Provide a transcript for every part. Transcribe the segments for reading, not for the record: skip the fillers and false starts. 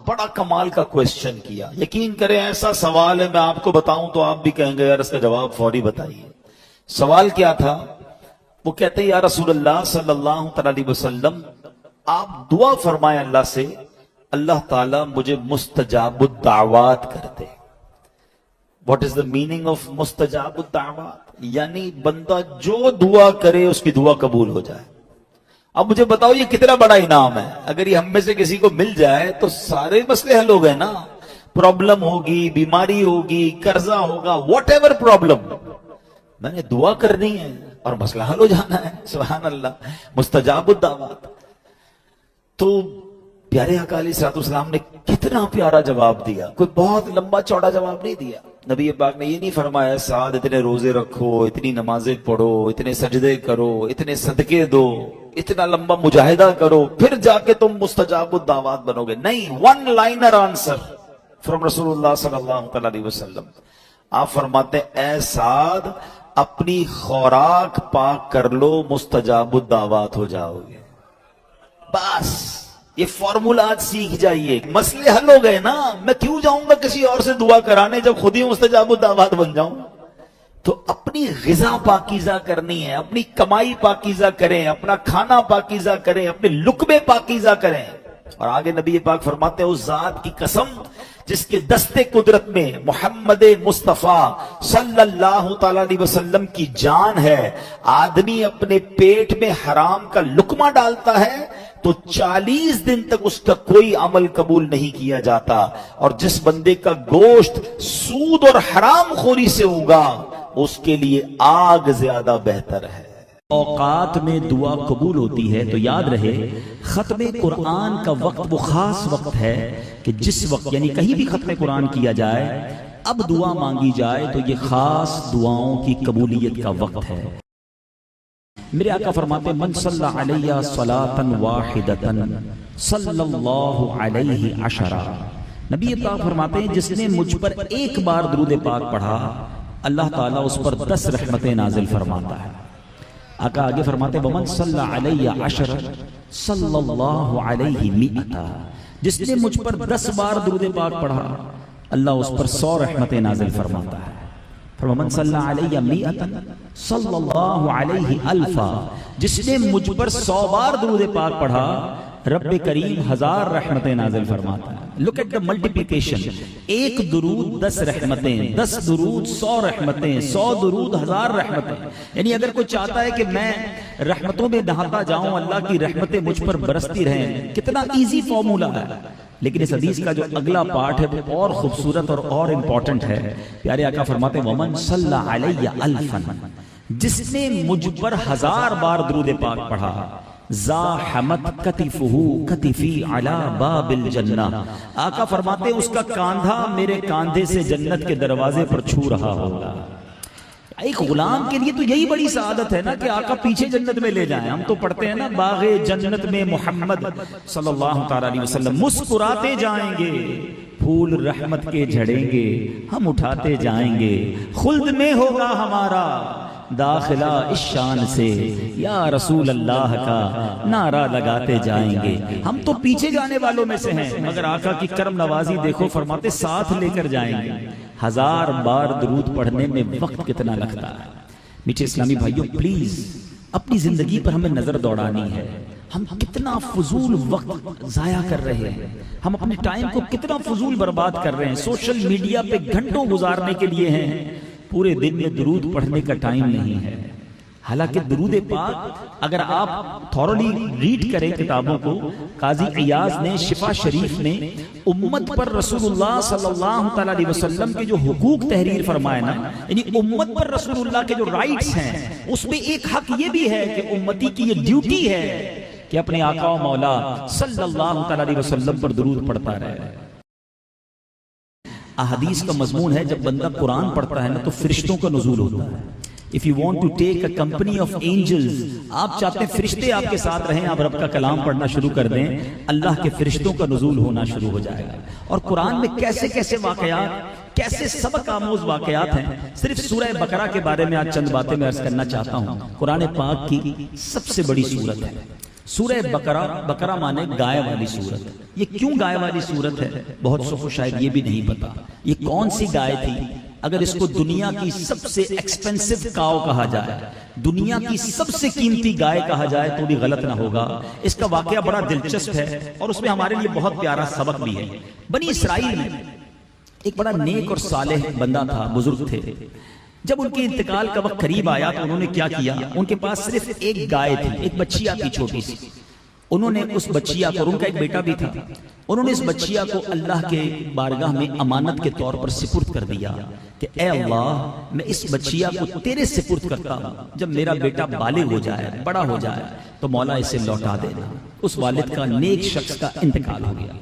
بڑا کمال کا کوشچن کیا. یقین کریں ایسا سوال ہے میں آپ کو بتاؤں تو آپ بھی کہیں گے یار اس کا جواب فوری بتائیے. سوال کیا تھا؟ وہ کہتے ہیں یا رسول اللہ صلی اللہ علیہ وسلم آپ دعا فرمائیں اللہ سے اللہ تعالیٰ مجھے مستجاب الدعوات کر دے. What is the meaning of مستجاب الدعوات؟ یعنی بندہ جو دعا کرے اس کی دعا قبول ہو جائے. اب مجھے بتاؤ یہ کتنا بڑا انعام ہے. اگر یہ ہم میں سے کسی کو مل جائے تو سارے مسئلے حل ہو گئے نا. پرابلم ہوگی, بیماری ہوگی, قرضہ ہوگا, واٹ ایور پرابلم, میں نے دعا کرنی ہے اور مسئلہ حل ہو جانا ہے. سبحان اللہ, مستجاب الدعوات. تو پیارے آقا علیہ الصلوۃ والسلام نے کتنا پیارا جواب دیا. کوئی بہت لمبا چوڑا جواب نہیں دیا. نبی پاک نے یہ نہیں فرمایا سعد اتنے روزے رکھو, اتنی نمازیں پڑھو, اتنے سجدے کرو, اتنے صدقے دو, اتنا لمبا مجاہدہ کرو, پھر جا کے تم مستجاب الدعوات بنو گے. نہیں, ون لائنر آنسر فرام رسول اللہ صلی اللہ علیہ وسلم. آپ فرماتے ہیں اے سعد اپنی خوراک پاک کر لو, مستجاب الدعوات ہو جاؤ گے. بس یہ فارمولا آج سیکھ جائیے. مسئلے حل ہو گئے نا. میں کیوں جاؤں گا کسی اور سے دعا کرانے جب خود ہی مستجاب الدعوات بن جاؤں. تو اپنی غذا پاکیزہ کرنی ہے, اپنی کمائی پاکیزہ کریں, اپنا کھانا پاکیزہ کریں, اپنے لقمے پاکیزہ کریں. اور آگے نبی پاک فرماتے ہیں اس ذات کی قسم جس کے دستے قدرت میں محمد مصطفیٰ صلی اللہ تعالی علیہ وسلم کی جان ہے, آدمی اپنے پیٹ میں حرام کا لقمہ ڈالتا ہے تو 40 دن تک اس کا کوئی عمل قبول نہیں کیا جاتا. اور جس بندے کا گوشت سود اور حرام خوری سے ہوگا اس کے لیے آگ زیادہ بہتر ہے. اوقات میں دعا قبول ہوتی ہے تو یاد رہے ختم قرآن کا وقت وہ خاص وقت ہے کہ جس وقت یعنی کہیں بھی ختم قرآن کیا جائے اب دعا مانگی جائے تو یہ خاص دعاؤں کی قبولیت کا وقت ہے. میرے آقا فرماتے من صلی علیہ صلاۃ واحدۃ صلی اللہ علیہ عشرہ. نبی پاک فرماتے ہیں جس نے مجھ پر ایک بار درود پاک پڑھا اللہ تعالیٰ اس پر 10 رحمتیں نازل فرماتا ہے. آقا آگے فرماتے ہیں ومن صلی علیہ عشرہ صلی اللہ علیہ مئۃ. جس نے مجھ پر 10 بار درود پاک پڑھا اللہ اس پر 100 رحمتیں نازل فرماتا ہے. ومن صلی علیہ مئۃ صلی اللہ علیہ الفا. جس نے مجھ پر 100 بار درود پاک پڑھا رب کریم 1000 رحمتیں نازل فرماتا ہے. Look at the multiplication. ایک درود 10 رحمتیں, 10 درود 100 رحمتیں, 100 درود 1000 رحمتیں. یعنی اگر کوئی چاہتا ہے کہ میں رحمتوں میں نہاتا جاؤں اللہ کی رحمتیں مجھ پر برستی رہیں, کتنا ایزی فارمولا ہے. لیکن اس حدیث کا جو اگلا پارٹ ہے وہ اور خوبصورت اور امپورٹنٹ ہے. پیارے آقا فرماتے ہیں ومن صلی علیہ الفا. جس نے مجھ پر 1000 بار درود پاک پڑھا زاحمت کتفہ کتفی علی باب الجنہ. آقا فرماتے ہیں اس کا کاندھا میرے کاندھے سے جنت کے دروازے پر چھو رہا ہوگا. ایک غلام کے لیے تو یہی بڑی سعادت ہے نا کہ آقا پیچھے جنت میں لے جائیں. ہم تو پڑھتے ہیں نا باغ جنت میں محمد صلی اللہ تعالی علیہ وسلم مسکراتے جائیں گے, پھول رحمت کے جھڑیں گے, ہم اٹھاتے جائیں گے, خلد میں ہوگا ہمارا داخلہ اس شان سے یا رسول اللہ کا نعرہ لگاتے جائیں گے. ہم تو پیچھے جانے والوں میں سے ہیں مگر آقا کی کرم نوازی دیکھو فرماتے ساتھ لے کر جائیں گے. 1000 بار درود پڑھنے میں وقت کتنا لگتا ہے. میٹھے اسلامی بھائیوں پلیز اپنی زندگی پر ہمیں نظر دوڑانی ہے. ہم کتنا فضول وقت ضائع کر رہے ہیں, ہم اپنے ٹائم کو کتنا فضول برباد کر رہے ہیں. سوشل میڈیا پہ گھنٹوں گزارنے کے لیے ہیں, پورے دن میں درود پڑھنے کا ٹائم نہیں ہے. حالانکہ درود پاک اگر آپ تھورلی ریڈ کریں کتابوں کو, قاضی عیاض نے شفا شریف نے امت پر رسول اللہ صلی اللہ تعالی علیہ وسلم کے جو حقوق تحریر فرمائے نا, یعنی امت پر رسول اللہ کے جو رائٹس ہیں اس میں ایک حق یہ بھی ہے کہ امتی کی یہ ڈیوٹی ہے کہ اپنے آقا و مولا صلی اللہ تعالی علیہ وسلم پر درود پڑھتا رہے. احادیث کا مضمون ہے جب بندہ قرآن پڑھتا ہے نا تو فرشتوں کا نزول ہوتا ہے. If you want to take a company of angels, آپ چاہتے ہیں فرشتے آپ کے ساتھ رہیں, آپ رب کا کلام پڑھنا شروع کر دیں, اللہ کے فرشتوں کا نزول ہونا شروع ہو جائے گا. اور قرآن میں کیسے کیسے واقعات, کیسے سبق آموز واقعات ہیں. صرف سورہ بقرہ کے بارے میں آج چند باتیں میں عرض کرنا چاہتا ہوں. قرآن پاک کی سب سے بڑی سورت ہے. سورہ بقرہ مانے گائے والی سورت. یہ کیوں گائے والی سورت ہے؟ بہت سو کو شاید یہ بھی نہیں پتا. یہ کون سی گائے تھی؟ اگر اس کو دنیا کی سب سے ایکسپینسو کاؤ کہا جائے، دنیا کی سب سے قیمتی گائے کہا جائے تو بھی غلط نہ ہوگا. اس کا واقعہ بڑا دلچسپ ہے اور اس میں ہمارے لیے بہت پیارا سبق بھی ہے. بنی اسرائیل میں ایک بڑا نیک اور صالح بندہ تھا، بزرگ تھے. جب ان کے انتقال کا وقت قریب آیا تو انہوں نے کیا کیا؟ ان کے پاس صرف ایک گائے تھی، ایک بچیا تھی چھوٹی سی. انہوں نے اس بچیا کو، ان کا ایک بیٹا بھی تھا، انہوں نے اس بچیا کو اللہ کے بارگاہ میں امانت کے طور پر سپرد کر دیا کہ اے اللہ، میں اس بچیا کو تیرے سپرد کرتا ہوں، جب میرا بیٹا بالغ ہو جائے، بڑا ہو جائے تو مولا اسے لوٹا دینا. اس والد کا، نیک شخص کا انتقال ہو گیا.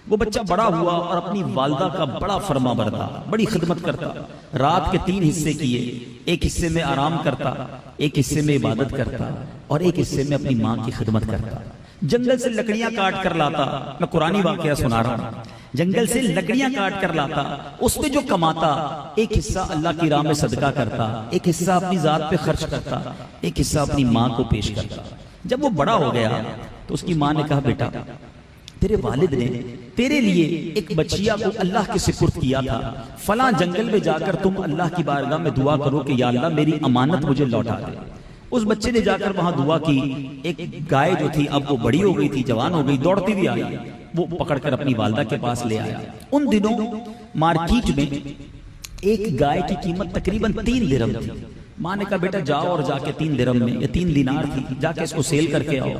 وہ بچہ بڑا ہوا اور اپنی والدہ کا بڑا فرما بردار، بڑی خدمت کرتا. رات کے 3 حصے کیے، ایک حصے میں آرام کرتا، ایک حصے میں عبادت کرتا اور ایک حصے میں اپنی ماں کی خدمت کرتا. جنگل سے لکڑیاں کاٹ کر لاتا، میں قرآنی واقعہ سنا رہا ہوں، جنگل سے لکڑیاں کاٹ کر لاتا، اس میں جو کماتا ایک حصہ اللہ کی راہ میں صدقہ کرتا، ایک حصہ اپنی ذات پہ خرچ کرتا، ایک حصہ اپنی ماں کو پیش کرتا. جب وہ بڑا ہو گیا تو اس کی ماں نے کہا بیٹا، تیرے والد نے تیرے لیے ایک بچیا کو اللہ کے سپرد کیا تھا، فلاں جنگل میں جا کر تم اللہ کی بارگاہ میں دعا کرو کہ یا اللہ میری امانت مجھے لوٹا دے. اس بچے نے جا کر وہاں دعا کی. ایک گائے جو تھی اب وہ بڑی ہو گئی تھی، جوان ہو گئی، دوڑتی بھی آئی، وہ پکڑ کر اپنی والدہ کے پاس لے آیا. ان دنوں مارکیٹ میں ایک گائے کی قیمت تقریباً 3 درہم تھی. ماں نے کہا بیٹا جاؤ اور جا کے 3 درہم میں، یہ 3 دینار تھی، جا کے اس کو سیل کر کے آؤ،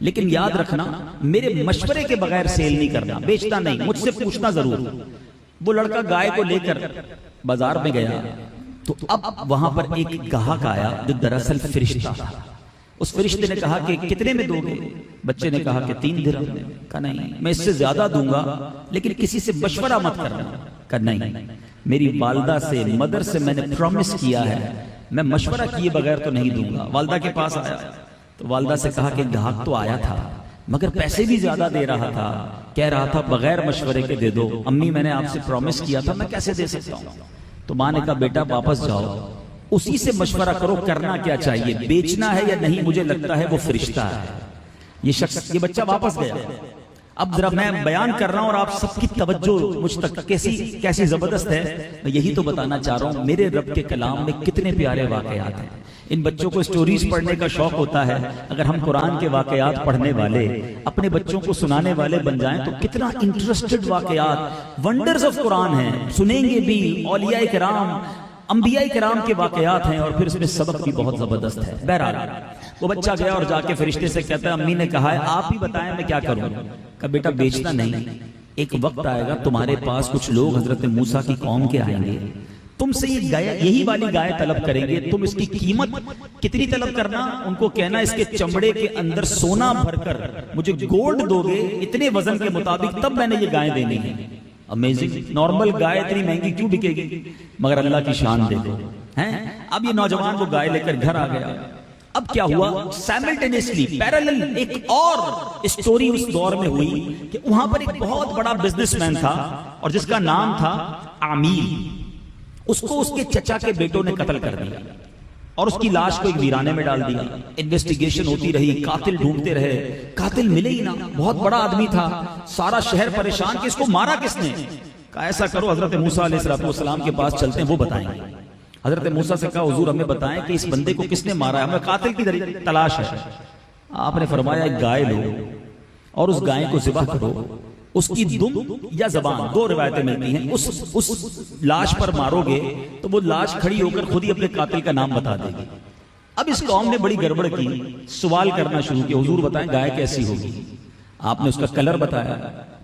لیکن یاد رکھنا میرے مشورے کے بغیر سیل نہیں کرنا، بیچنا نہیں، مجھ سے پوچھنا ضرور. وہ لڑکا گائے کو لے کر بازار میں گیا تو اب وہاں پر ایک گاہک آیا جو دراصل فرشتہ تھا. اس فرشتے نے کہا کہ کتنے میں دو گے؟ بچے نے کہا کہ 3 درہم میں. کہا نہیں، میں اس سے زیادہ دوں گا لیکن کسی سے مشورہ مت کرنا. کہا نہیں، میری والدہ سے، مدر سے میں نے پرومس کیا ہے، میں مشورہ کیے بغیر تو نہیں دوں گا. والدہ کے پاس آیا تو والدہ سے کہا کہ گاہک تو آیا تھا مگر پیسے بھی زیادہ دے رہا تھا، کہہ رہا تھا بغیر مشورے کے دے دو. امی میں نے آپ سے پرومس کیا تھا، میں کیسے دے سکتا ہوں؟ تو ماں نے کہا بیٹا واپس جاؤ، اسی سے مشورہ کرو کرنا کیا چاہیے، بیچنا ہے یا نہیں. مجھے لگتا ہے وہ فرشتہ ہے. یہ بچہ واپس گیا. اب ذرا میں بیان کر رہا ہوں اور آپ سب کی توجہ مجھ تک کیسی زبردست ہے. میں یہی تو بتانا چاہ رہا ہوں میرے رب کے کلام میں کتنے پیارے واقعات ہیں. ان بچوں کو سٹوریز پڑھنے کا شوق ہوتا ہے. اگر ہم قرآن کے واقعات پڑھنے والے، اپنے بچوں کو سنانے والے بن جائیں تو کتنا انٹرسٹڈ واقعات، ونڈرز آف قرآن ہیں، سنیں گے بھی. اولیاء کرام، انبیاء کرام کے واقعات ہیں اور پھر اس میں سبق بھی بہت زبردست ہے. بہرحال وہ بچہ گیا اور جا کے فرشتے سے کہتا ہے امی نے کہا ہے آپ ہی بتائیں میں کیا کروں. کہا بیٹا بیچنا نہیں، ایک وقت آئے گا تمہارے پاس کچھ لوگ حضرت موسیٰ کی قوم کے آئیں گے، تم سے یہ گائے، یہی والی گائے طلب کریں گے. تم اس کی قیمت کتنی طلب کرنا، ان کو کہنا اس کے چمڑے کے اندر سونا بھر کر مجھے گولڈ دو گے اتنے وزن کے مطابق، تب میں نے یہ گائے دینی ہے. امیزنگ. نارمل گائے اتنی مہنگی کیوں بکے گی؟ مگر اللہ کی شان دیکھو. اب یہ نوجوان وہ گائے لے کر گھر آ گیا. اب کیا ہوا؟ سائملٹینیسلی پیرالل ایک اور اسٹوری اس دور میں ہوئی کہ وہاں پر ایک بہت بڑا بزنس مین تھا اور جس کا نام تھا عامیر. اس کو اس کے چچا کے بیٹوں نے قتل کر دیا اور اس کی لاش کو ایک ویرانے میں ڈال دیا. انویسٹیگیشن ہوتی رہی، قاتل ڈھونڈتے رہے، قاتل ملے ہی نہ. بہت بڑا آدمی تھا، سارا شہر پریشان کہ اس کو مارا کس نے. کہا ایسا کرو حضرت موسیٰ علیہ السلام کے پاس چلتے ہیں، وہ بتائیں گے. حضرت موسیٰ سے کہا حضور ہمیں بتائیں کہ اس بندے کو کس نے مارا ہے، ہمیں قاتل کی تلاش ہے. آپ نے فرمایا ایک گائے لو اور اس گائے کو ذبح کرو، اس کی دم یا زبان، 2 روایتیں ملتی ہیں، اس لاش پر مارو گے تو وہ لاش کھڑی ہو کر خود ہی اپنے قاتل کا نام بتا دے گی. اب اس قوم نے بڑی گڑبڑ کی، سوال کرنا شروع کیا حضور بتائیں گائے کیسی ہوگی. آپ نے اس کا کلر بتایا،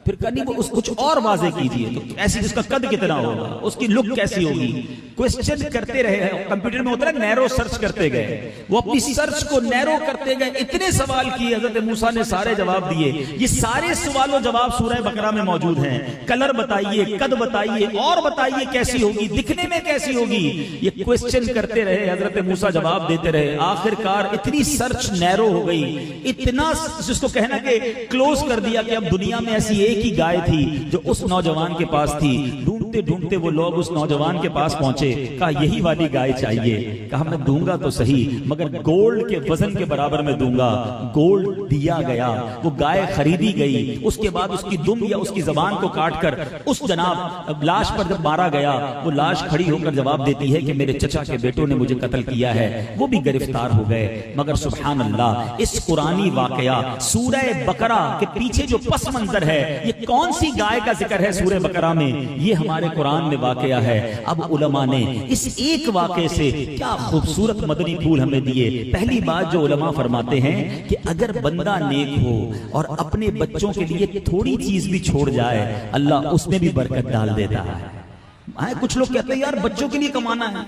پھر کہا نہیں وہ کچھ اور واضح کیجئے، تو ایسی جس کا قد کتنا ہوگا، اس کی لک کیسی ہوگی. کوسچن کرتے رہے. کمپیوٹر میں ہوتا ہے نیرو سرچ کرتے گئے، وہ اپنی سرچ کو نیرو کرتے گئے. اتنے سوال کیے، حضرت موسیٰ نے سارے جواب دیے. یہ سارے سوال و جواب سورہ بقرہ میں موجود ہیں. کلر بتائیے، قد بتائیے، اور بتائیے کیسی ہوگی، دکھنے میں کیسی ہوگی. یہ کوسچن کرتے رہے، حضرت موسیٰ جواب دیتے رہے. آخر کار اتنی سرچ نیرو ہو گئی، اتنا جس کو کہنا کہ کلوز کر دیا کہ اب دنیا میں ایسی ایک ہی گائے تھی جو اس نوجوان کے پاس تھی. ڈھونڈتے ڈھونڈتے وہ لوگ اس نوجوان کے پاس پہنچے. کہا یہی والی گائے چاہیے. کہا میں دوں گا تو صحیح مگر گولڈ کے وزن کے برابر میں دوں گا. گولڈ دیا گیا. وہ گائے خریدی گئی. اس کے بعد اس کی دم یا اس کی زبان کو کاٹ کر اس جناب لاش پر جب مارا گیا, وہ لاش کھڑی ہو کر جواب دیتی ہے کہ میرے چچا کے بیٹوں نے مجھے قتل کیا ہے. وہ بھی گرفتار ہو گئے. مگر سبحان اللہ, اس قرآنی واقعہ سورہ بقرہ کے پیچھے جو پس منظر ہے, یہ کون سی گائے کا ذکر ہے سورہ بقرہ میں, یہ ہمارے قرآن میں واقعہ ہے. اب علماء نے اس ایک واقعے سے کیا خوبصورت مدنی پھول ہمیں دیے. پہلی بات جو علماء فرماتے ہیں کہ اگر بندہ نیک ہو اور اپنے بچوں کے لیے تھوڑی چیز بھی چھوڑ جائے, اللہ اس میں بھی برکت ڈال دیتا ہے. کچھ لوگ کہتے ہیں یار بچوں کے لیے کمانا ہے,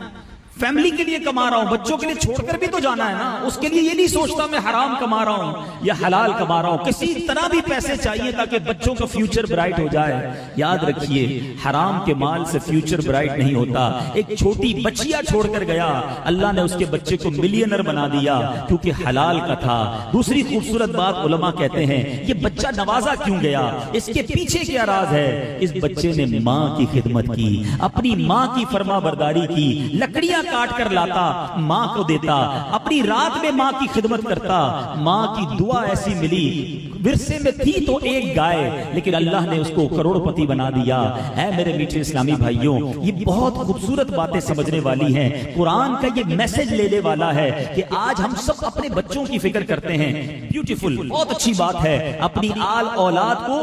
فیملی کے لیے کما رہا ہوں, بچوں کے لیے چھوڑ کر بھی تو جانا ہے نا. اس کے لیے یہ نہیں سوچتا میں حرام کما رہا ہوں یا حلال کما رہا ہوں, کسی طرح بھی پیسے چاہیے تاکہ بچوں کا فیوچر برائٹ ہو جائے. یاد رکھیے حرام کے مال سے فیوچر برائٹ نہیں ہوتا. ایک چھوٹی بچیا چھوڑ کر گیا, اللہ نے اس کے بچے کو ملینر بنا دیا کیونکہ حلال کا تھا. دوسری خوبصورت بات علماء کہتے ہیں یہ بچہ نوازا کیوں گیا, اس کے پیچھے کیا راز ہے. اس بچے نے ماں کی خدمت کی, اپنی ماں کی فرما برداری کی. لکڑیاں کاٹ کر لاتا, ماں کو دیتا, اپنی رات میں ماں کی خدمت کرتا. ماں کی دعا ایسی ملی, ورثے میں تھی تو ایک گائے لیکن اللہ نے اس کو کروڑ پتی بنا دیا. اے میرے میٹھے اسلامی بھائیوں, یہ بہت خوبصورت باتیں سمجھنے والی ہیں. قرآن کا یہ میسج لینے والا ہے کہ آج ہم سب اپنے بچوں کی فکر کرتے ہیں. بیوٹیفل, بہت اچھی بات ہے. اپنی آل اولاد کو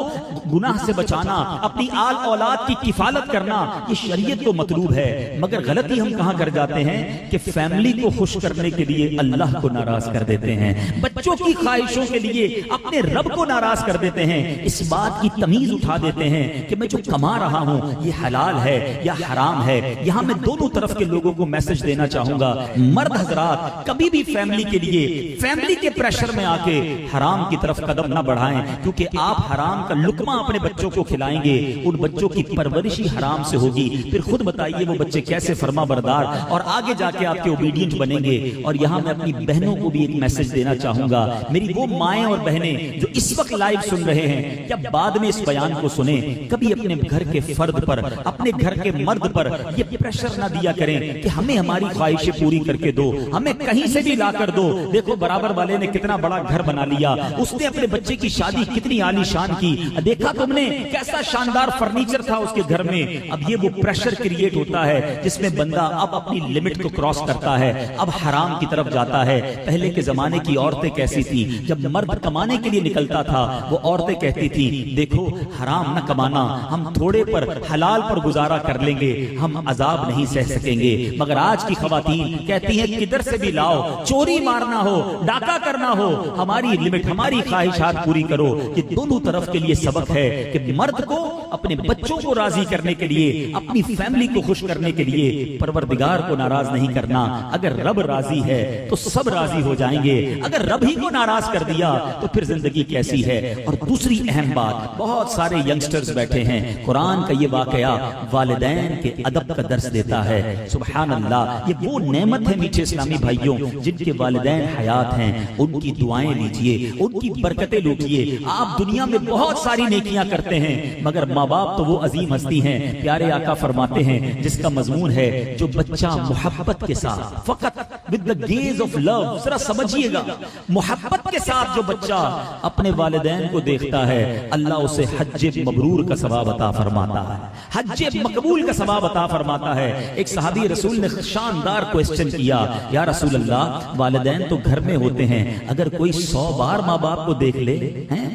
گناہ سے بچانا, اپنی آل اولاد کی کفالت کرنا, یہ شریعت کو مطلوب ہے. مگر غلطی ہم کہاں کر جاتے ہیں کہ فیملی کو خوش کرنے کے لیے اللہ کو ناراض کر دیتے ہیں, بچوں کی خواہشوں کے لیے اپنے رب کو ناراض کر دیتے ہیں. اس بات کی تمیز اٹھا دیتے ہیں کہ میں جو کما رہا ہوں یہ حلال ہے یا حرام ہے. یہاں میں دونوں طرف کے لوگوں کو میسج دینا چاہوں گا. مرد حضرات کبھی بھی فیملی کے لیے, فیملی کے پریشر میں آ کے حرام کی طرف قدم نہ بڑھائیں, کیونکہ آپ حرام کا لقمہ اپنے بچوں کو کھلائیں گے, ان بچوں کی پرورش ہی حرام سے ہوگی. پھر خود بتائیے وہ بچے کیسے فرما بردار اور آگے جا کے آپ کے اوبیڈینٹ بنیں گے. اور یہاں میں اپنی بہنوں کو بھی ایک میسج دینا چاہوں گا. میری وہ مائیں اور بہنیں جو اس وقت لائیو سن رہے ہیں یا بعد میں اس بیان کو سنیں, کبھی اپنے گھر کے فرد پر, اپنے گھر کے مرد پر یہ پریشر نہ دیا کریں کہ ہمیں ہماری خواہشیں پوری کر کے دو, ہمیں کہیں سے بھی لا کر دو. دیکھو برابر والے نے کتنا بڑا گھر بنا لیا, اس نے اپنے بچے کی شادی کتنی عالی شان کی, دیکھا تم نے کیسا شاندار فرنیچر تھا اس کے گھر میں. اب یہ وہ پریشر کریٹ ہوتا ہے جس میں بندہ اب اپنی لمٹ کو کراس کرتا ہے, اب حرام کی طرف جاتا ہے. پہلے کے زمانے کی عورتیں کیسی تھی, جب مرد کمانے کے لیے نکلتا تھا وہ عورتیں کہتی تھی دیکھو حرام نہ کمانا, ہم تھوڑے پر حلال پر گزارا کر لیں گے, ہم عذاب نہیں سہ سکیں گے. مگر آج کی خواتین کہتی ہیں کدھر سے بھی لاؤ, چوری مارنا ہو, ڈاکہ کرنا ہو, ہماری لمٹ, ہماری خواہشات پوری کرو. یہ دونوں طرف کے لیے سبق ہے کہ مرد کو اپنے بچوں کو راضی کرنے کے لیے, اپنی فیملی کو خوش کرنے کے لیے پروردگار کو ناراض نہیں کرنا. اگر رب راضی ہے تو سب راضی ہو جائیں گے, اگر رب ہی کو ناراض کر دیا تو پھر زندگی کیسی ہے. اور دوسری اہم بات, بہت سارے ینگسٹرز بیٹھے ہیں, قرآن کا یہ واقعہ والدین کے ادب کا درس دیتا ہے. سبحان اللہ, یہ وہ نعمت ہے میٹھے اسلامی بھائیوں جن کے والدین حیات ہیں, ان کی دعائیں لیجئے, ان کی برکتیں لوٹیے. آپ دنیا میں بہت ساری نیکیاں کرتے ہیں مگر ماں باپ تو وہ عظیم ہستی ہیں. پیارے آقا فرماتے ہیں جس کا مضمون ہے جو بچہ محبت کے ساتھ, فقط with the gaze of love, ذرا سمجھیے گا, محبت کے ساتھ جو بچہ اپنے والدین کو دیکھتا ہے اللہ اسے حج مبرور کا ثواب عطا فرماتا ہے, حج مقبول کا ثواب عطا فرماتا ہے. ایک صحابی رسول نے شاندار کوسچن کیا, یا رسول اللہ والدین تو گھر میں ہوتے ہیں, اگر کوئی 100 بار ماں باپ کو دیکھ لے,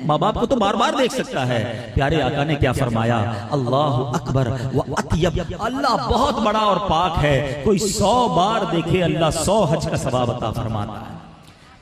ماں باپ کو تو بار بار دیکھ سکتا ہے. پیارے آقا نے کیا فرمایا, اللہ اکبر و اطیب, اللہ بہت بڑا اور پاک ہے, کوئی 100 بار دیکھے اللہ 100 حج کا ثواب عطا فرماتا ہے.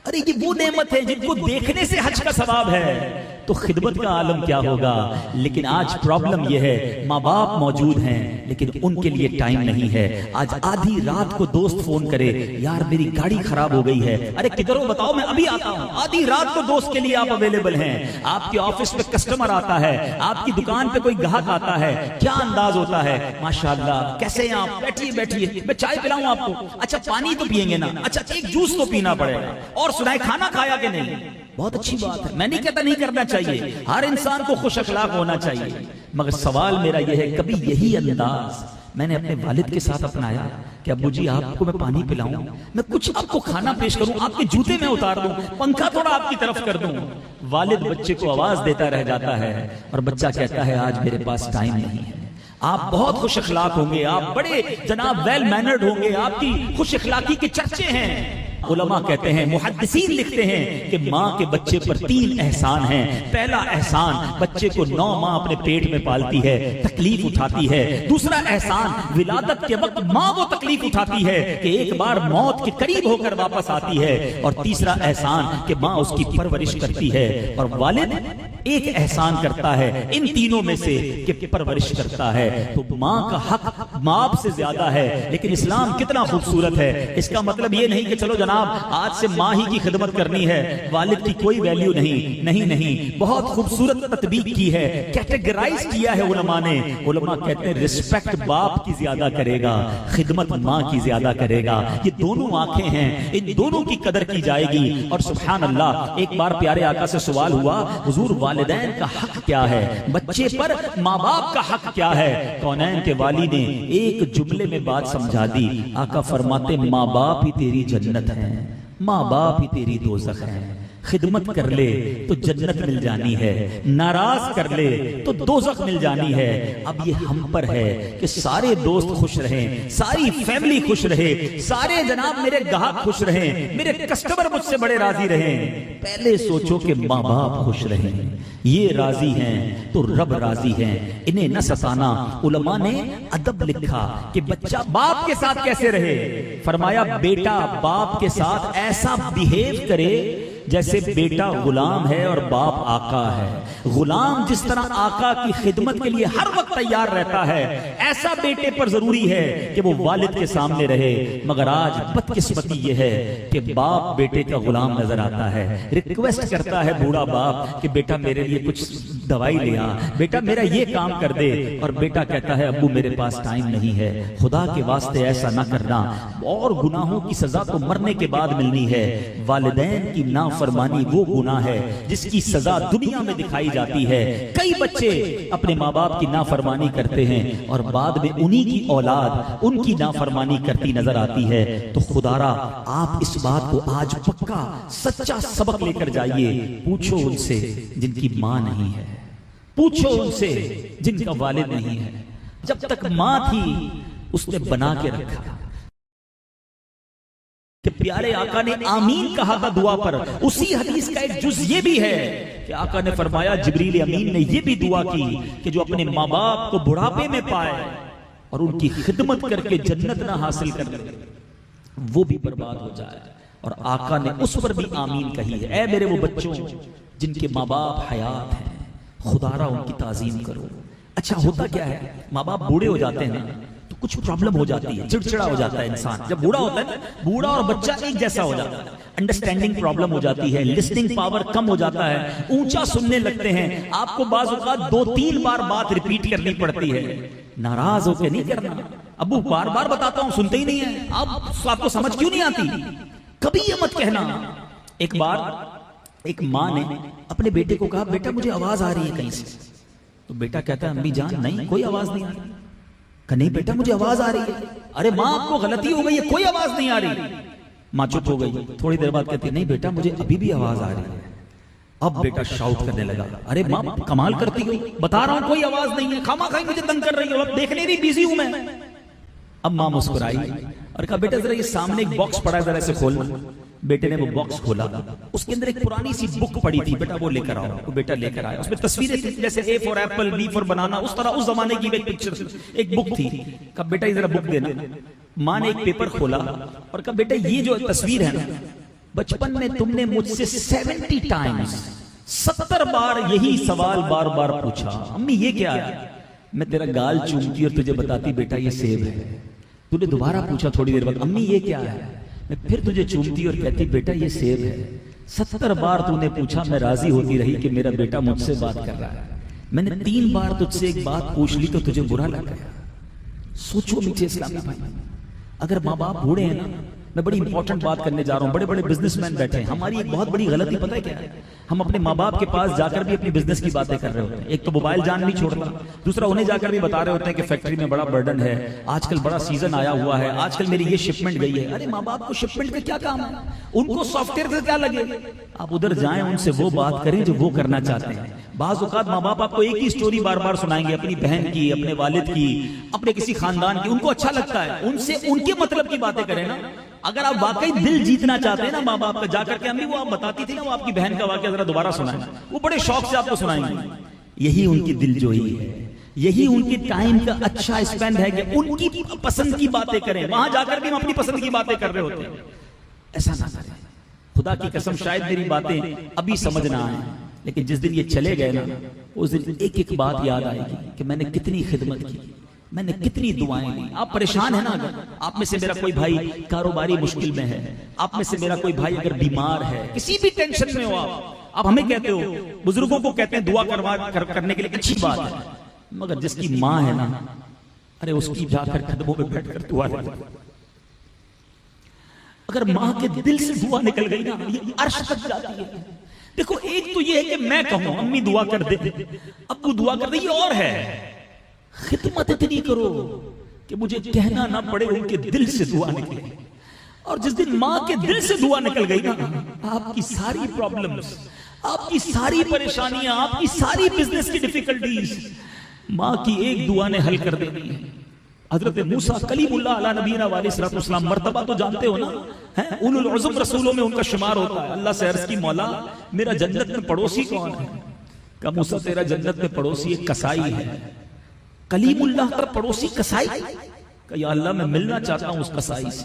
ارے یہ وہ نعمت ہے جن کو دیکھنے سے حج کا ثواب ہے, تو خدمت کا عالم کیا ہوگا. لیکن آج پرابلم یہ ہے ماں باپ موجود ہیں لیکن ان کے لیے ٹائم نہیں ہے. آج آدھی رات کو دوست فون کرے, یار میری گاڑی خراب ہو گئی ہے, ارے کدھر ہو بتاؤ میں ابھی آتا ہوں. آدھی رات کو دوست کے لیے آپ اویلیبل ہیں. آپ کے آفس میں کسٹمر آتا ہے, آپ کی دکان پہ کوئی گاہک آتا ہے, کیا انداز ہوتا ہے, ماشاءاللہ کیسے ہیں آپ, بیٹھیے بیٹھیے میں چائے پلاؤں آپ کو, اچھا پانی تو پیئیں گے نا, اچھا ایک جوس تو پینا پڑے گا, اور سنائے کھانا کھایا کہ نہیں. بہت اچھی بات ہے، میں نہیں کہتا نہیں کرنا چاہیے، ہر انسان کو خوش اخلاق ہونا چاہیے، مگر سوال میرا یہ ہے کبھی یہی انداز میں نے اپنے والد کے ساتھ اپنایا کہ ابو جی آپ کو میں پانی پلاؤں، میں کچھ آپ کو کھانا پیش کروں، آپ کے جوتے میں اتار دوں، پنکھا تھوڑا آپ کی طرف کر دوں؟ والد بچے کو آواز دیتا رہ جاتا ہے اور بچہ کہتا ہے آج میرے پاس ٹائم نہیں ہے۔ آپ بہت خوش اخلاق ہوں گے، آپ بڑے جناب ویل مینرڈ ہوں گے، آپ کی خوش اخلاقی کے چرچے ہیں۔ علماء کہتے ہیں، محدثین لکھتے ہیں کہ ماں کے بچے پر 3 احسان ہیں۔ پہلا احسان، بچے کو 9 ماہ اپنے پیٹ میں پالتی ہے، تکلیف اٹھاتی ہے۔ دوسرا احسان، ولادت کے وقت ماں وہ تکلیف اٹھاتی ہے کہ ایک بار موت کے قریب ہو کر واپس آتی ہے۔ اور تیسرا احسان کہ ماں اس کی پرورش کرتی ہے۔ اور والد ایک احسان کرتا ہے ان تینوں میں سے کہ پرورش کرتا ہے۔ تو ماں کا حق باپ سے زیادہ ہے، لیکن اسلام کتنا خوبصورت ہے۔ اس کا مطلب یہ نہیں کہ چلو جناب آج سے ماں ہی کی خدمت کرنی ہے، والد کی کوئی ویلیو نہیں، نہیں، بہت خوبصورت تطبیق کی ہے، کیٹیگرائز کیا ہے علماء نے۔ علماء کہتے ہیں رسپیکٹ باپ کی زیادہ کرے گا، خدمت ماں کی زیادہ کرے گا۔ یہ دونوں آنکھیں ہیں، ان دونوں کی قدر کی جائے گی۔ اور سبحان اللہ، ایک بار پیارے آقا سے سوال ہوا، حضور والدین کا حق کیا ہے، بچے پر ماں باپ کا حق کیا ہے؟ کونین کے والی نے ایک جملے میں بات سمجھا دی۔ آقا فرماتے ماں باپ ہی تیری جنت ہے، ماں باپ ہی تیری دوزخ ہے۔ خدمت کر لے تو جنت مل جانی ہے، ناراض کر لے تو دوزخ مل جانی ہے۔ اب یہ ہم پر ہے کہ سارے دوست خوش رہیں، ساری فیملی خوش رہے، سارے جناب میرے گاہک خوش رہیں، میرے کسٹمر مجھ سے بڑے راضی رہیں۔ پہلے سوچو کہ ماں باپ خوش رہیں، یہ راضی ہیں تو رب راضی ہیں، انہیں نہ ستانا۔ علماء نے ادب لکھا کہ بچہ باپ کے ساتھ کیسے رہے۔ فرمایا بیٹا باپ کے ساتھ ایسا بیہیو کرے جیسے بیٹا غلام ہے اور باپ آقا ہے۔ غلام جس طرح آقا کی خدمت کے لیے ہر وقت تیار رہتا ہے، ایسا بیٹے پر ضروری ہے کہ وہ والد کے سامنے رہے۔ مگر آج بدقسمتی یہ ہے کہ باپ بیٹے کا غلام نظر آتا ہے، ریکویسٹ کرتا ہے بوڑھا باپ کہ بیٹا میرے لیے کچھ دوائی لے آ، بیٹا میرا یہ کام کر دے، اور بیٹا کہتا ہے ابو میرے پاس ٹائم نہیں ہے۔ خدا کے واسطے ایسا نہ کرنا، اور گناہوں کی سزا تو مرنے کے بعد ملنی ہے۔ والدین کی نافرمانی وہ گناہ ہے جس کی سزا دنیا میں دکھائی جاتی ہے۔ کئی بچے اپنے ماں باپ کی نافرمانی کرتے ہیں اور بعد میں انہی کی اولاد ان کی نافرمانی کرتی نظر آتی ہے۔ تو خدارا آپ اس بات کو آج پکا سچا سبق لے کر جائیے۔ پوچھو ان سے جن کی ماں نہیں ہے، پوچھو ان سے جن کا والد نہیں ہے۔ جب تک ماں تھی اس نے بنا کے رکھا کہ پیارے آقا نے آمین کہا تھا دعا پر۔ اسی حدیث کا ایک جز یہ بھی ہے کہ آقا نے فرمایا جبریل امین نے یہ بھی دعا کی کہ جو اپنے ماں باپ کو بڑھاپے میں پائے اور ان کی خدمت کر کے جنت نہ حاصل کر لے وہ بھی برباد ہو جائے۔ اور آقا نے اس پر بھی آمین کہی ہے، اے میرے وہ بچوں جن کے ماں باپ حیات ہیں، خدارا ان کی تعظیم کرو۔ اچھا ہوتا کیا ہے، ماں باپ بوڑھے ہو جاتے ہیں تو کچھ پرابلم ہو جاتی ہے، چڑچڑا ہو جاتا ہے انسان۔ جب بوڑھا ہوتا ہے بوڑھا اور بچہ ایک جیسا ہو جاتا ہے، انڈرسٹینڈنگ پرابلم ہو جاتی ہے، لسننگ پاور کم ہو جاتا ہے، اونچا سننے لگتے ہیں۔ آپ کو بعض اوقات 2-3 بار بات ریپیٹ کرنی پڑتی ہے۔ ناراض ہو کے نہیں کرنا، ابو بار بار بتاتا ہوں سنتے ہی نہیں ہیں، آپ کو سمجھ کیوں نہیں آتی؟ کبھی یہ مت کہنا۔ ایک بار ایک ماں نے اپنے بیٹے کو کہا بیٹا مجھے آواز آ رہی ہے کہیں سے۔ تو بیٹا کہتا ہے امی جان نہیں کوئی آواز نہیں آ رہی۔ کہ نہیں بیٹا مجھے آواز آ رہی ہے۔ ارے ماں آپ کو غلطی ہو گئی ہے، کوئی آواز نہیں آ رہی۔ ماں چپ ہو گئی، تھوڑی دیر بعد کہتی نہیں بیٹا مجھے ابھی بھی آواز آ رہی ہے۔ اب بیٹا شاؤٹ کرنے لگا، ارے ماں کمال کرتی ہو، بتا رہا ہوں کوئی آواز نہیں ہے، خامہ خواہ مجھے تنگ کر رہی ہو، اب دیکھنے نہیں بیزی ہوں میں۔ اب ماں مسکرائی اور کہا بیٹا ذرا یہ سامنے ایک باکس پڑا ہے ذرا اسے کھولنا۔ بیٹے نے وہ باکس کھولا، اس کے اندر ایک پرانی سی بک پڑی تھی، بیٹا وہ لے کر آؤ۔ وہ بیٹا لے کر آیا، اس میں تصویریں تھیں جیسے اے فار ایپل، بی فار بنانا، اس طرح اس زمانے کی ایک پکچر ایک بک تھی۔ کہا بیٹا یہ ذرا بک دینا۔ ماں نے ایک پیپر کھولا اور کہا بیٹا یہ جو تصویر ہے نا، بچپن میں تم نے مجھ سے 70 ٹائمز 70 بار یہی سوال بار بار پوچھا، امی یہ کیا ہے؟ میں تیرا گال چومتی اور تجھے بتاتی بیٹا یہ سیب ہے۔ تو نے دوبارہ پوچھا تھوڑی دیر بعد، امی یہ کیا ہے؟ میں پھر تجھے چومتی اور کہتی بیٹا یہ سیب ہے۔ 70 بار تو نے پوچھا، میں راضی ہوتی رہی کہ میرا بیٹا مجھ سے بات کر رہا ہے۔ میں نے 3 بار تجھ سے ایک بات پوچھ لی تو تجھے برا لگ گیا۔ سوچو میٹھے اسلامی بھائی، اگر ماں باپ بوڑھے ہیں نا، میں بڑی امپورٹنٹ بات کرنے جا رہا ہوں. بڑے بڑے بزنس مین بیٹھے ہیں. ہماری ایک بہت بڑی غلطی پتہ ہے کیا ہے؟ ہم اپنے ماں باپ کے پاس جا کر بھی اپنی بزنس کی باتیں کر رہے ہوتے ہیں. ایک تو موبائل جان نہیں چھوڑتا, دوسرا انہیں جا کر بھی بتا رہے ہوتے ہیں کہ فیکٹری میں بڑا برڈن ہے, آج کل بڑا سیزن آیا ہوا ہے, آج کل میری یہ شپمنٹ گئی ہے. ارے ماں باپ کو شپمنٹ کا کیا کام ہے؟ ان کو سافٹ ویئر سے کیا لگے؟ آپ ادھر جائیں, ان سے وہ بات کریں جو وہ کرنا چاہتے ہیں. بعض اوقات ماں باپ آپ کو ایک ہی سٹوری بار بار سنائیں گے, اپنی بہن کی, اپنے والد کی, اپنے کسی خاندان کی. ان کو اچھا لگتا ہے, ان سے ان کے مطلب کی باتیں کریں نا. اگر آپ واقعی دل جیتنا چاہتے ہیں نا ماں باپ کا, جا کر کے امی وہ آپ بتاتی تھی نا وہ آپ کی بہن کا واقعہ ذرا دوبارہ سنائیں, وہ بڑے شوق سے آپ کو سنائیں گے. یہی ان کی دل جوئی ہے, یہی ان کی ٹائم کا اچھا اسپینڈ ہے کہ ان کی پسند کی باتیں کریں. وہاں جا کر بھی ہم اپنی پسند کی باتیں کر رہے ہوتے ہیں. ایسا نہ کریں. خدا کی قسم شاید میری باتیں ابھی سمجھ نہ آئیں, لیکن جس دن یہ چلے گئے نا اس دن ایک ایک بات یاد آئے گی کہ میں نے کتنی خدمت کی, میں نے کتنی دعائیں دی. آپ پریشان ہیں نا, اگر آپ میں سے میرا کوئی بھائی کاروباری مشکل میں ہے, آپ میں سے میرا کوئی بھائی اگر بیمار ہے, کسی بھی ٹینشن میں ہو, آپ ہمیں کہتے ہو, بزرگوں کو کہتے ہیں دعا کرنے کے لیے اچھی بات ہے, مگر جس کی ماں ہے نا, ارے اس کی جا کر قدموں میں بیٹھ کر دعا کرو. اگر ماں کے دل سے دعا نکل گئی نا, یہ عرش تک جاتی ہے. دیکھو ایک تو یہ ہے کہ میں کہوں امی دعا کر دے, ابو دعا کر دے, یہ اور ہے. خدمت اتنی کرو کہ مجھے کہنا نہ پڑے, ان کے دل سے دعا نکلے. اور جس دن ماں کے دل سے دعا نکل گئی نا, آپ کی ساری پرابلمز, آپ کی ساری پریشانیاں, آپ کی ساری بزنس کی ڈیفیکلٹیز ماں کی ایک دعا نے حل کر دینی ہے. حضرت موسیٰ کلیم اللہ علیہ نبینا علیہ السلام, مرتبہ تو جانتے ہو نا, اولو العزم رسولوں میں ان کا شمار ہوتا ہے. اللہ سے عرض کی مولا میرا جنت میں پڑوسی کون ہے؟ کہ موسیٰ تیرا جنت میں پڑوسی ایک کسائی ہے. کلیم اللہ کا پڑوسی کسائی؟ کہ یا اللہ میں ملنا چاہتا ہوں اس کسائی سے.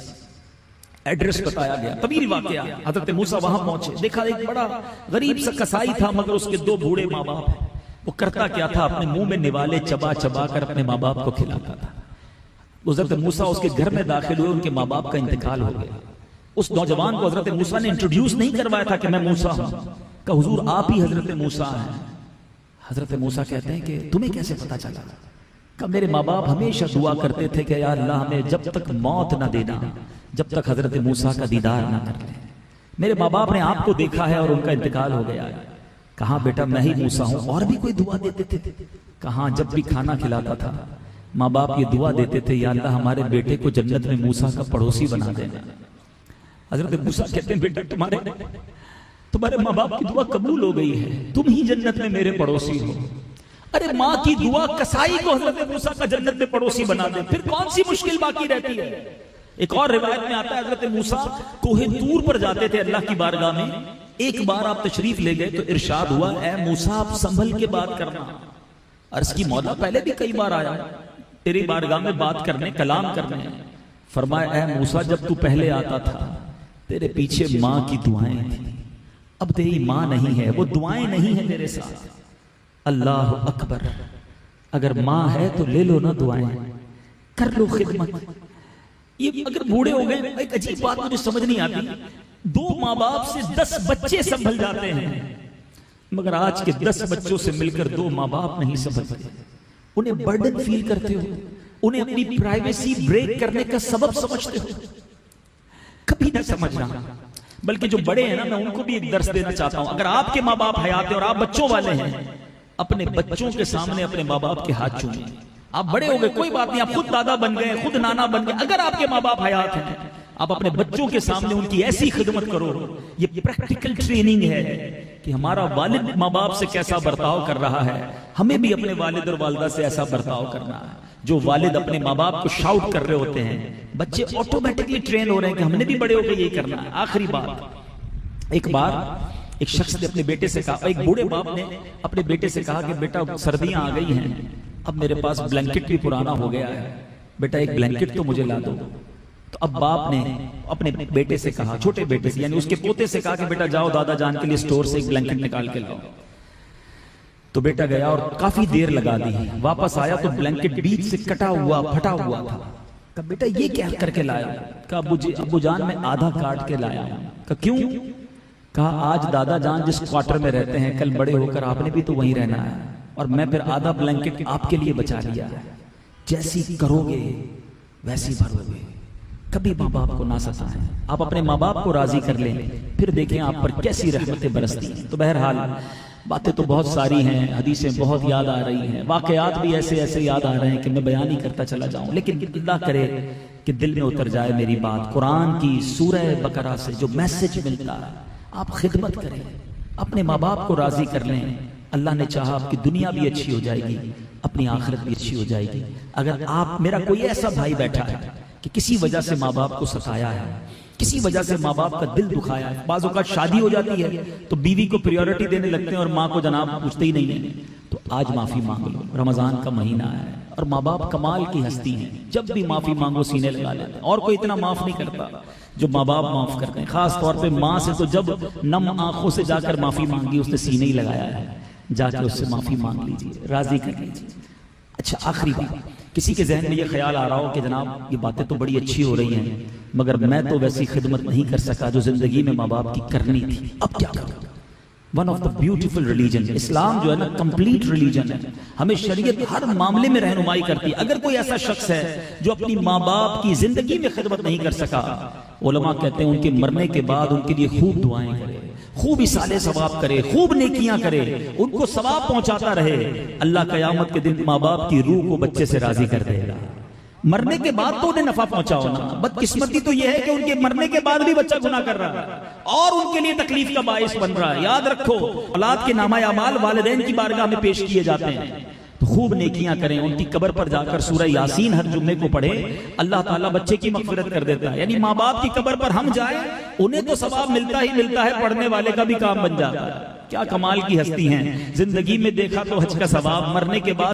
ایڈریس بتایا گیا, طویل واقعہ. حضرت موسیٰ وہاں پہنچے, دیکھا ایک بڑا غریب سا کسائی تھا, مگر اس کے دو بوڑھے ماں باپ ہیں. وہ کرتا کیا تھا, اپنے منہ میں نوالے چبا چبا کر اپنے ماں باپ کو کھلاتا تھا. حضرت موسیٰ اس کے گھر میں داخل ہوئے, ان کے ماں باپ کا انتقال ہو گیا. اس نوجوان کو حضرت موسیٰ نے انٹروڈیوس نہیں کروایا تھا کہ میں موسیٰ ہوں, کہ حضور آپ ہی حضرت موسیٰ ہیں. حضرت موسیٰ کہتے ہیں کہ تمہیں کیسے پتا چلا؟ کہ میرے ماں باپ ہمیشہ دعا کرتے تھے کہ یا اللہ ہمیں جب تک موت نہ دینا جب تک حضرت موسیٰ کا دیدار نہ کر لیں. میرے ماں باپ نے آپ کو دیکھا ہے اور ان کا انتقال ہو گیا ہے. کہاں بیٹا میں ہی موسیٰ ہوں. اور بھی کوئی دعا دیتے تھے؟ کہاں جب بھی کھانا کھلاتا تھا ماں باپ یہ دعا دیتے تھے, یا اللہ ہمارے بیٹے کو جنت میں موسیٰ کا پڑوسی بنا دینا. حضرت موسیٰ کہتے ہیں بیٹا تمہارے ماں باپ کی دعا قبول ہو گئی ہے, تم ہی جنت میں میرے پڑوسی ہو. ارے ماں کی دعا کسائی کو حضرت موسیٰ کا جنت میں پڑوسی بنا دے, پھر کون سی مشکل باقی رہتی ہے؟ ایک اور روایت میں آتا ہے حضرت موسیٰ کوہ طور پر جاتے تھے اللہ کی بارگاہ میں. ایک بار آپ تشریف لے گئے تو ارشاد ہوا, اے موسیٰ آپ سنبھل کے بات کرنا. عرض کی مولا پہلے بھی کئی بار آیا تیری بارگاہ میں بات کرنے, کلام کرنے. فرمایا اے موسیٰ جب تو پہلے آتا تھا تیرے پیچھے ماں کی دعائیں تھیں, اب تیری ماں نہیں ہے, وہ دعائیں نہیں ہیں میرے ساتھ. اللہ اکبر, اگر ماں ہے تو لے لو نا دعائیں, کر لو خدمت. یہ اگر بوڑھے ہو گئے, ایک عجیب بات مجھے سمجھ نہیں آتی, 2 ماں باپ سے 10 بچے سنبھل جاتے ہیں, مگر آج کے 10 بچوں سے مل کر 2 ماں باپ نہیں سنبھلتے. انہیں برڈن فیل کرتے ہو, انہیں اپنی پرائیویسی بریک کرنے کا سبب سمجھتے ہو. کبھی نہ سمجھنا. بلکہ جو بڑے ہیں نا, میں ان کو بھی ایک درس دینا چاہتا ہوں. اگر آپ کے ماں باپ حیات ہیں اور آپ بچوں والے ہیں, اپنے بچوں کے سامنے اپنے ماں باپ کے ہاتھ چومیں. آپ بڑے ہو گئے کوئی بات نہیں, آپ خود دادا بن گئے, خود نانا بن گئے, اگر آپ کے ماں باپ حیات ہیں آپ اپنے بچوں کے سامنے ان کی ایسی خدمت کرو. یہ پریکٹیکل ٹریننگ ہے کہ ہمارا والد ماں باپ سے کیسا برتاؤ کر رہا ہے, ہمیں بھی اپنے والد اور والدہ سے ایسا برتاؤ کرنا ہے. جو والد اپنے ماں باپ کو شاؤٹ کر رہے ہوتے ہیں, بچے آٹومیٹکلی ٹرین ہو رہے ہیں کہ ہم نے بھی بڑے ہو کے یہی کرنا ہے. آخری بات, ایک بار ایک شخص نے اپنے بیٹے سے کہا, ایک بوڑھے باپ نے اپنے بیٹے سے کہا کہ بیٹا سردیاں آ گئی ہیں, اب میرے پاس بلینکٹ بھی پرانا ہو گیا ہے, بیٹا ایک بلینکٹ تو مجھے لا دو. تو اب باپ نے اپنے بیٹے سے کہا, چھوٹے بیٹے سے یعنی اس کے پوتے سے کہا کہ بیٹا جاؤ دادا جان کے لیے سٹور سے ایک بلینکٹ نکال کے لاؤ. تو بیٹا گیا اور کافی دیر لگا دی, واپس آیا تو بلینکٹ بیچ سے کٹا ہوا پھٹا ہوا تھا. کہا بیٹا یہ کیا کر کے لایا؟ کہا ابو جان میں آدھا کاٹ کے لایا. کہا کیوں؟ کہا آج دادا جان جس کوارٹر میں رہتے ہیں کل بڑے ہو کر آپ نے بھی تو وہیں رہنا ہے, اور میں پھر آدھا بلینکٹ آپ کے لیے بچا لیا. جیسی کرو گے ویسی بھرو گے. کبھی ماں باپ کو نہ ستائیں، آپ اپنے ماں باپ کو راضی کر لیں، پھر دیکھیں آپ پر کیسی رحمتیں برستی ہیں۔ تو بہرحال باتیں تو بہت ساری ہیں، حدیثیں بہت یاد آ رہی ہیں، واقعات بھی ایسے ایسے یاد آ رہے ہیں کہ میں بیان ہی کرتا چلا جاؤں، لیکن اللہ کرے کہ دل میں اتر جائے میری بات۔ قرآن کی سورہ بقرہ سے جو میسج ملتا ہے، آپ خدمت کریں، اپنے ماں باپ کو راضی کر لیں، اللہ نے چاہا آپ کی دنیا بھی اچھی ہو جائے گی، اپنی آخرت بھی اچھی ہو جائے گی۔ اگر آپ، میرا کوئی ایسا بھائی بیٹھا ہے کہ کسی وجہ سے ماں باپ کو ستایا ہے، کسی وجہ سے ماں باپ کا دل دکھایا ہے، بعض اوقات شادی ہو جاتی ہے تو بیوی کو پریورٹی دینے لگتے ہیں اور ماں کو جناب پوچھتے ہی نہیں ہیں، تو آج معافی مانگ لو، رمضان کا مہینہ ہے اور ماں باپ کمال کی ہستی ہیں، جب بھی معافی مانگو سینے لگا لیتے ہیں، اور کوئی اتنا معاف نہیں کرتا جو ماں باپ معاف کرتے ہیں، خاص طور پہ ماں سے تو جب نم آنکھوں سے جا کر معافی مانگی، اس نے سینے ہی لگایا ہے، جا کے اس سے معافی مانگ لیجیے، راضی کر لیجیے۔ اچھا آخری بات، کسی کے ذہن میں یہ خیال آ رہا ہو کہ جناب یہ باتیں تو بڑی اچھی ہو رہی ہیں مگر میں تو ویسی خدمت نہیں کر سکا جو زندگی میں ماں باپ کی کرنی تھی، اب کیا کروں؟ One of the beautiful religion, اسلام جو ہے نا کمپلیٹ ریلیجن ہے، ہمیں شریعت ہر معاملے میں رہنمائی کرتی ہے۔ اگر کوئی ایسا شخص ہے جو اپنی ماں باپ کی زندگی میں خدمت نہیں کر سکا، علماء کہتے ہیں ان کے مرنے کے بعد ان کے لیے خوب دعائیں کرے، خوب اصالے ثواب کرے، خوب نیکیاں کرے، ان کو ثواب پہنچاتا رہے، اللہ قیامت کے دن ماں باپ کی روح کو بچے سے راضی کر دے گا۔ مرنے کے بعد تو انہیں نفع پہنچاؤ نا، بدقسمتی تو یہ ہے کہ ان کے مرنے کے بعد بھی بچہ گناہ کر رہا ہے اور ان کے لیے تکلیف کا باعث بن رہا ہے۔ یاد رکھو، اولاد کے نامہ اعمال والدین کی بارگاہ میں پیش کیے جاتے ہیں، تو خوب نیکیاں کریں، ان کی قبر پر جا کر سورہ یاسین ہر جمعے کو پڑھیں، اللہ تعالیٰ بچے کی مغفرت کر دیتا ہے۔ یعنی ماں باپ کی قبر پر ہم جائیں، انہیں تو ثواب ملتا ہی ملتا ہے، پڑھنے والے کا بھی کام بن جاتا ہے۔ کیا کمال کی ہستی ہیں، زندگی میں دیکھا تو حج کا ثواب، مرنے کے بعد